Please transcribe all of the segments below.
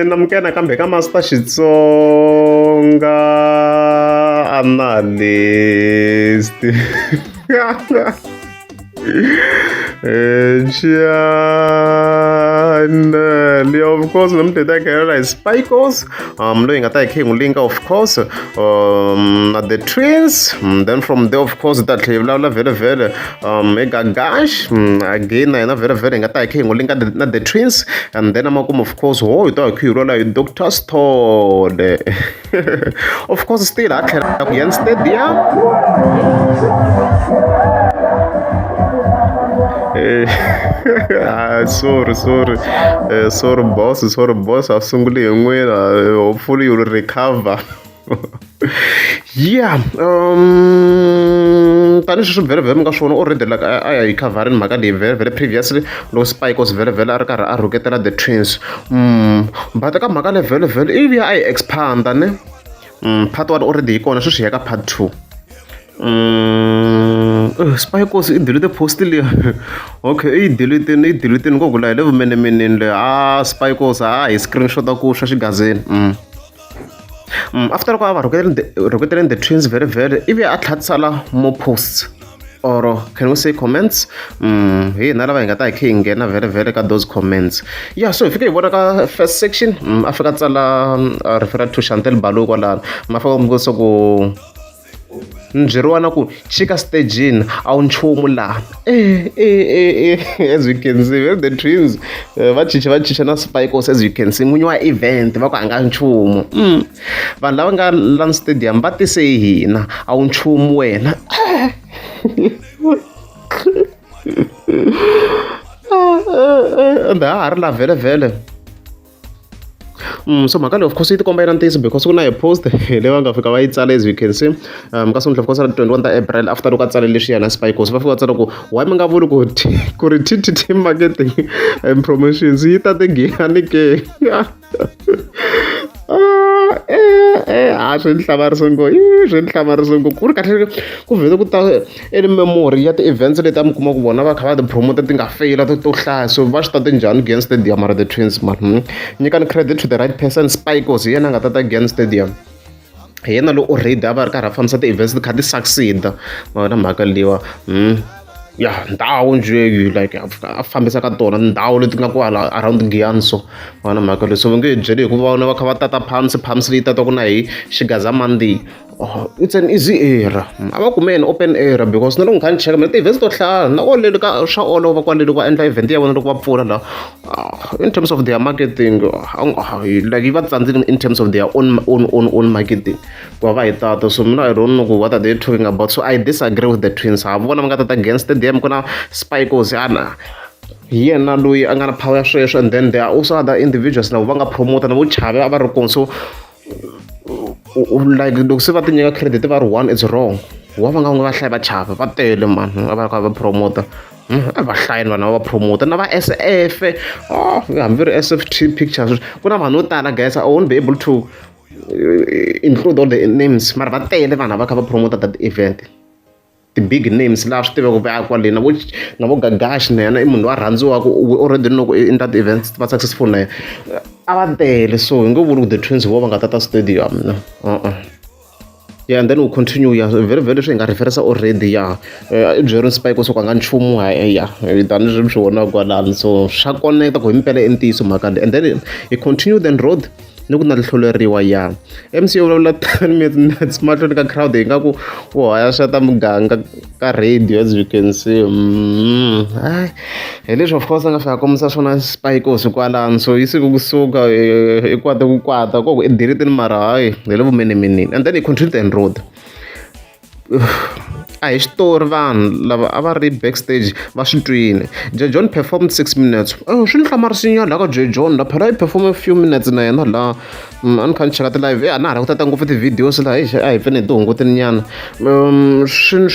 namukena kambe ka Master Xitsonga analyst. Channel, of course, namhleta Kerala is Spikos. Loyi nga ta hi link, of course, the twins. Then from there, of course, that vulavula vele Gagash again na vele nga ta hi link na the twins. And then amakumu, of course, hi ta hi rola hi Dr. Stode. Of course, still a tlhela ku Yan Stadium. Sorry boss, asunguli hi n'wina, hopefully you'll recover. Yeah, tani sweswi vhele mi nga swona already, like a hi coverini mhaka leyi vhele previously loko Spikos vhele a ri karhi a rhuketela the twins. But ka mhaka leyi vhele ivi a hi expanda ne, part 1 already hi kona, sweswi hi ya ka part 2. Spikos i delete post liya. Okay, i delete ko kula hi le vumenemeneni le. Spikos hi screenshot ku swa xigazeni. After loko a va rhuketeleni the twins vhele ivi a tlhatsala more posts, or can we say comments. Hi na lava hi nga ta hi nghena vhele ka those comments. Yeah, so hi fika hi vona ka first section, a fika tsala refer to Chantel Balu kwalano, ma fika mbuso ku njeriwana ku chika stagini a wu nchumu laha. As you can see, the twins va chicha na Spikos, as you can see, n'winyi wa event va ku a nga nchumu. Vanhu lava nga lani stadium va tise hina, a wu nchumu wena. Ende ha ri la vhele. So mhaka leyi of course yi ti komba yi na ntiyiso, because ku na hi post leyi va nga fika va yi tsala, as you can see, ka sonto of course 21 ta April, after loko a tsale leswiya na Spikos va fika va tsala ku why mi nga vuli ku ri TTT marketing and promotions yi ta tingiyani ke. Swi ni hlamarisa ngo ku ri kahle ku vhele ku ta memory ya ti-events leti a mi kuma ku vona va kha va ti-promote ti nga faila to hlaya. So va swi tate njhani against stadium mara the twins man. Nyikani credit to the right person. Spikos hi yena a nga tata against stadium, hi yena loyi already a va ri karhi a fambisa ti-events ti kha ti succeed. Vona mhaka leyiwa. Ya ndhawu njhe like a fambisa ka tona ndhawu leti nga kwala around Giyani. So vona mhaka leyi, so va nge hi byeli hi ku vona va kha va tata pumps leyi tataku na hi xigazamandi. It's an easy era. A va kume an open era, because na loko ni kha ni cheka mina ti-events to hlaya na oleli ka swa olova kwaleli va endla event ya vona loko va pfula laha. In terms of their marketing, like yi va tsandzile in terms of their own marketing ku va hi tata. So mina I don't know what are they talking about. So I disagree with the twins. Ha vona va nga tata against them, ku na Spikos ana hi yena loyi a nga na power ya sweswo. And then there are also other individuals na va nga promota na vo chave a va ri kona. So like loko se va ti nyika credit va ri one, it's wrong. Wa va nga va hlaya va chava va tele man, a va kha va promota. A va hlayini vanhu va promota na va SF. Hambi ri SFT pictures ku na vanhu vo tala guys, I won't be able to include all the names, mara va tele vanhu va kha va promota that event. The big names laha swi tivaka va kwale na vo Gagash na yena i munhu wa rhandziwaka, we already know in that event va successful na yena a va tele. So hi nge vuli ku the twins vo va nga tata stadium. Yeah, and then we'll continue. Yeah, very swi nga referensa already. Yeah, i byerini Spikos ku a nga nchumu. Yeah, tani swi swi vona kwalano. So swa koneka ku hi mpela i ntiyiso mhaka leyi. And then he continued and road ni ku na hluleriwa. Ya MC yo vulavula 10 minutes mahlweni ka crowd hi nga ku wo haya swa ta muganga ka radio, as you can see. Hi leswi of course a nga fika kombisa swona Spikos kwalano. So yi siku kusuka i kwata ku kwata koko i delete mara hayi hi le vumenemeneni. And then he continued and road. A hi xitori vanhu lava a va ri backstage va swi twile. J John performed 6 minutes. Swi ni hlamarisinyana laha ka J John la phela i perform a few minutes na yena laha. A ni kha ni cheka ti-live a na ha ri ku tata ngopfu ti-videos laha a hi pfeni hi ti hungutini nyana. Swi ni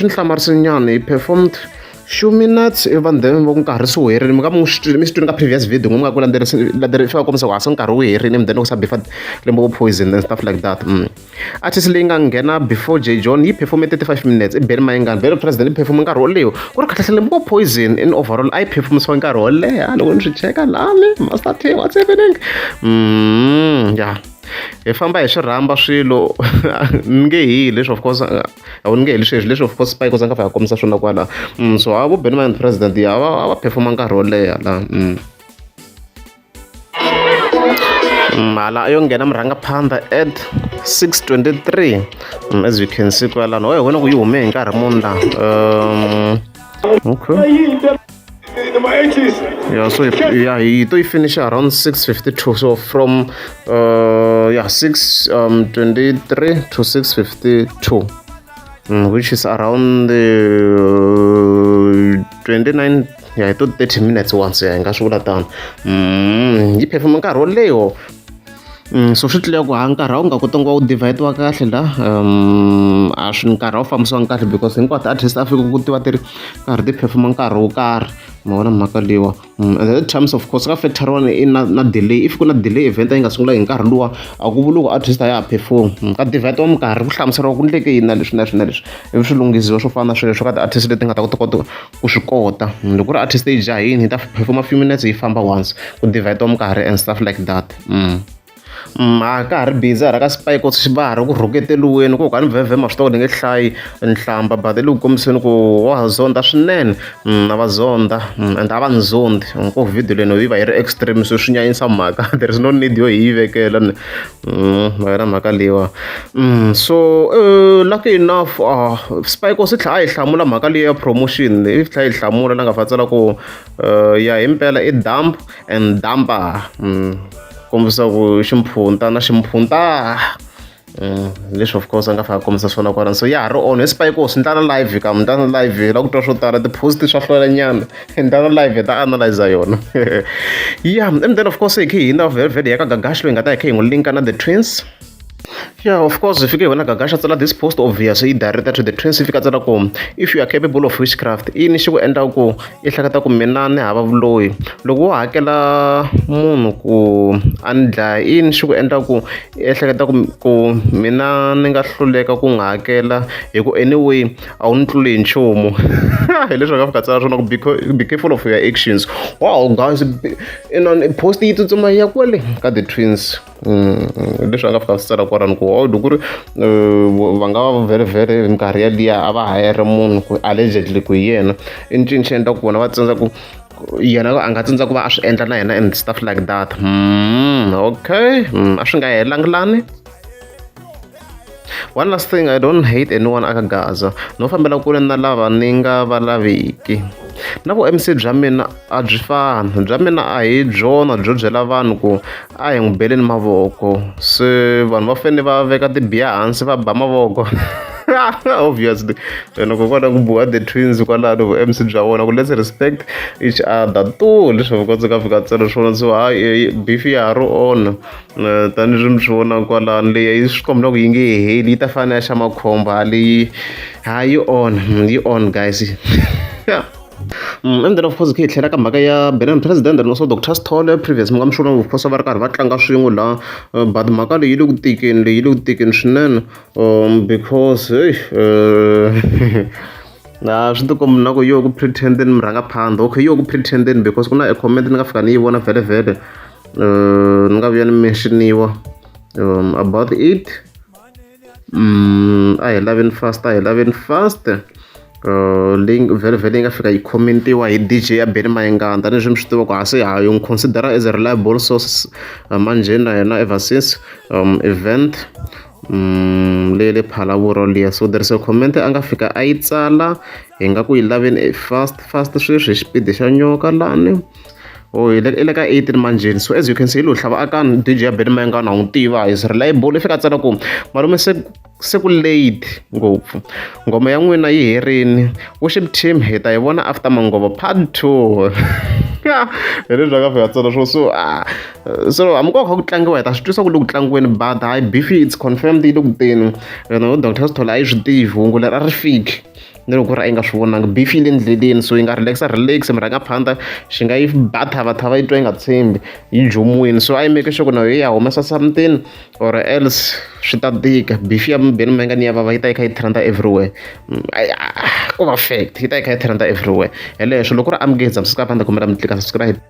hlamarisinyana. He performed few minutes vanhu then loko nkarhi se wu herile mi nga mi swi twini ka previous video mi nga ku landzeleri fika kombisa ku a se nkarhi wu herile then loko sa bifa lembo poison and stuff like that artist leyi nga nghena before J John yi performe 35 minutes i Benny Mayengani Benny president i performe nkarhi wo leha ku ri kahlekahle lembo poison in overall a yi performisiwa nkarhi wo leha loko ni swi cheka lani Master T what's happening yeah hi famba hi swi rhamba swilo ni nge hi leswi of course a wu ni nge hi leswi of course Spike a nga fa ya kombisa swona kwala so a vo Benny Mayengani president a va performa nkarhi wo leha la mala yo nghena murhangaphandha at 6:23 as you can see kwalano hi wena ku yi hume hi nkarhi muni la okay yeah, so yeah, he finish around 6:52. So from 6:23 to 6:52, which is around 29. Yeah, I thought 30 minutes once. Yeah, nga swi vula tano. Yi perform nkarhi wo leha. So swi tlula ku nkarhi a wu nga kotangi wa wu divide-wa kahle la a swi nkarhi a wu fambisiwangi kahle because hinkwato artist a fika ku tiva ti ri karhi ti performa nkarhi wo karhi ma vona mhaka leyiwa and at times of course ka factory one i na delay if ku na delay event a yi nga sungula hi nkarhi luwa a ku vuli ku artist a ya ha perform ka divide-wa minkarhi ku hlamuseriwa ku endleke yini na leswi na leswi na leswi ivi swi lunghisiwa swo fana na swilo swo ka ti-artist leti nga ta kota ku swi kota loko ku ri artist yi jahini yi ta performa few minutes yi famba once ku divide-wa minkarhi and stuff like that ka ha ri busy hala ka Spike va ha ri ku rhuketeliweni ku ka ni vhevhe ma swi tiva ku ni nge hlayi nhlamba but le ku kombiseni ku wa zonda swinene a va zonda and a va ni zondi ku video leyi no yi va yi ri extreme so swi nyanyisa mhaka there is no need yo hi yi vekela ni ma yena mhaka leyiwa so lucky enough Spike swi tlhela a yi hlamula mhaka leyi ya promotion i tlhela yi hlamula la nga fatsela ku ya hi mpela i dump and dumper kombisa ku ximphunta na ximphunta leswi of course a nga fa kombisa swona kwalano so ya ha ri on hi Spike swi ndlala live ka ndlala live la ku twa swo tala ti-post swa hlwelanyana ndlala live ta analyze yona yeah and then of course hi khe hi na vhele ya ka Gagash loyi nga ta hi khe hi n'wi linka na the twins. Yeah, of course, if you want to tsala this post obviously directed to the twins if tsala ku if you are capable of witchcraft ini xi ku endla ku i hleketa ku mina ni hava vuloyi loko wo hakela munhu ku andla ini xi ku endla ku i hleketa ku mina ni nga hluleka ku n'wi hakela hi ku anyway a wu ni tluli hi nchumu hi leswi nga fika tsala swona ku be careful of your actions. Wow guys, post yi tsutsuma ya kwele ka the twins leswi nga fika tsala kwalano ku loko ku ri va nga va very minkarhi yaliya a va hayere munhu ku allegedly ku hi yena i ncini xi endla ku vona va tsandza ku yena a nga tsandza ku va a swi endla na yena and stuff like that okay a swi nga helangi lani. One last thing, I don't hate anyone aka Gaza no fambela kule na lava ni nga va laveki na vu MC bya mina a byi fani bya mina a hi byona byo byela vanhu ku a hi n'wi beleni mavoko se vanhu va fanele va veka tibiya hansi va ba mavoko obviously loko kona ku buwa the twins kwalano vu MC bya vona ku let's respect each other leswi vukotsi ka fika tsala swona so hayi beef ya ha ri on tani swi mi swi vona kwalano leyi swi kombela ku yi nge heli yi ta fana ya xa makhomba leyi hayi yi on guys yeah. And then of course hi tlhela ka mhaka ya Benny president and also Dr. Stole previous mi nga mi swona of course va ri karhi va tlanga swin'we la but mhaka leyi yi le ku tikeni swinene because swi tikomba na ku yo ku pretendeni murhangaphandha okay yo ku pretendeni because ku na a comment ni nga fika ni yi vona vhele ni nga vuya ni mentioniwa about it a hi laveni fast leyi vhele nga fika yi commentiwa hi DJ ya Benny Mayengani tanihileswi mi swi tiva ku hasi ha yi n'wi considera as a reliable source manjhe na yena ever since event le Phalaborwa liya so there is a comment a nga fika a yi tsala hi nga ku yi laveni fast sweswi hi xipidi xa nyoka lani i le ka 18 manjheni so as you can see lo hlava akani DJ ya Benny Mayengani a n'wi tiva is reliable i fika tsala ku malume se ku late ngopfu ngoma ya n'wina yi herini worship team hi ta yi vona after mangovo part 2 hi leswi nga fika tsala swo so hamikoka ku tlangiwa hi ta swi twisa ku le ku tlangiweni but hayi beef it's confirmed yi le ku teni Dr. Stole a yi swi tivi hungu leri a ri fiki ni loko ku ri a yi nga swi vonangi beef yi le ndleleni so yi nga relax mi rhanga phanda xi nga yi ba thava yi twa yi nga tshembi yi jomiwini so a yi make sure ku na yo ya humesa something or else swi ta tika beef ya mbheni manga ni ya vava yi ta yi kha yi trenda everywhere ku va fact yi ta yi kha yi trenda everywhere hi leswo loko ku ri amukeza mi suka phanda kumela mi tlika subscribe.